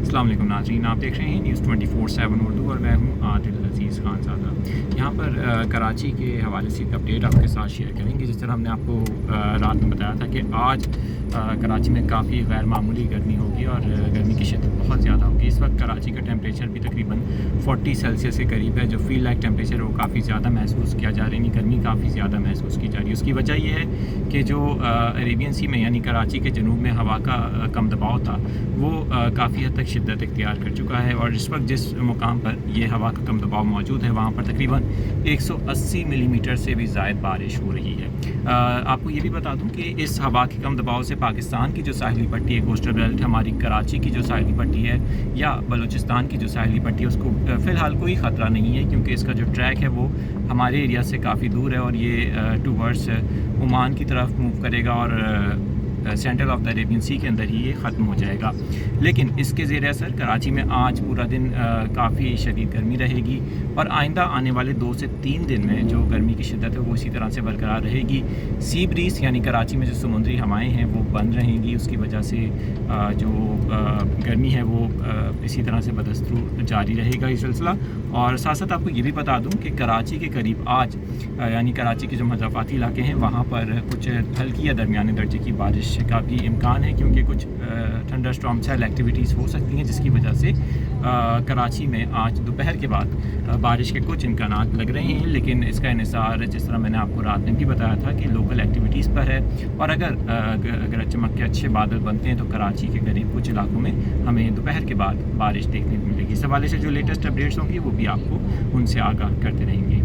अस्सलाम वालेकुम नाज़रीन, आप देख रहे हैं न्यूज़ 24/7 उर्दू और मैं हूं आदिल अजीज़ खान ज़ादा। यहाँ पर कराची के हवाले से एक अपडेट आपके साथ शेयर करेंगे। जिस तरह हमने आपको रात में बताया था कि आज कराची में काफ़ी गैर मामूली गर्मी होगी और गर्मी की शिद्दत बहुत ज़्यादा होगी। इस वक्त कराची का टेम्परेचर भी तकरीबन 40 सेल्सियस के करीब है। जो फील लाइक टेम्परेचर वो काफ़ी ज़्यादा महसूस किया जा रही है, गर्मी काफ़ी ज़्यादा महसूस की जा रही है। उसकी वजह यह है कि जो अरेबियन सी में यानी कराची के जनूब में हवा का कम दबाव था वो काफ़ी हद तक शिद्दत इख्तियार कर चुका है और इस वक्त जिस मुकाम पर ये हवा का कम दबाव मौजूद है वहाँ पर तकरीबन 180 मिलीमीटर से भी ज़ायद बारिश हो रही है। आपको ये भी बता दूं कि इस हवा के कम दबाव से पाकिस्तान की जो साहिली पट्टी है, कोस्टल बेल्ट, हमारी कराची की जो साहिली पट्टी है या बलूचिस्तान की जो साहिली पट्टी है उसको फ़िलहाल कोई ख़तरा नहीं है, क्योंकि इसका जो ट्रैक है वो हमारे एरिया से काफ़ी दूर है और ये टूवर्ड्स ओमान की तरफ मूव करेगा और सेंट्रल ऑफ द अरेबियन सी के अंदर ही ये ख़त्म हो जाएगा। लेकिन इसके ज़ेर असर कराची में आज पूरा दिन काफ़ी शदीद गर्मी रहेगी और आइंदा आने वाले 2 से 3 दिन में जो गर्मी की शिद्दत है वो इसी तरह से बरकरार रहेगी। सी ब्रीज़ यानी कराची में जो समुद्री हवाएं हैं वो बंद रहेंगी, उसकी वजह से जो गर्मी है वो इसी तरह से बदस्तूर जारी रहेगा ये सिलसिला। और साथ साथ आपको ये भी बता दूँ कि कराची के करीब आज यानी कराची के जो मज़ाफ़ाती इलाके हैं वहाँ पर कुछ हल्की या दरमियाने दर्जे की बारिश का भी इम्कान है, क्योंकि कुछ थंडर स्टॉर्म सेल एक्टिविटीज़ हो सकती हैं जिसकी वजह से कराची में आज दोपहर के बाद बारिश के कुछ इम्कानात लग रहे हैं। लेकिन इसका इन्हिसार जिस तरह मैंने आपको रात में भी बताया था कि लोकल एक्टिविटीज़ पर है और अगर चमक के अच्छे बादल बनते हैं तो कराची के करीब कुछ इलाकों में हमें दोपहर के बाद बारिश देखने को मिलेगी। इस हवाले से जो लेटेस्ट अपडेट्स होंगी वो भी आपको उनसे आगाह करते रहेंगे।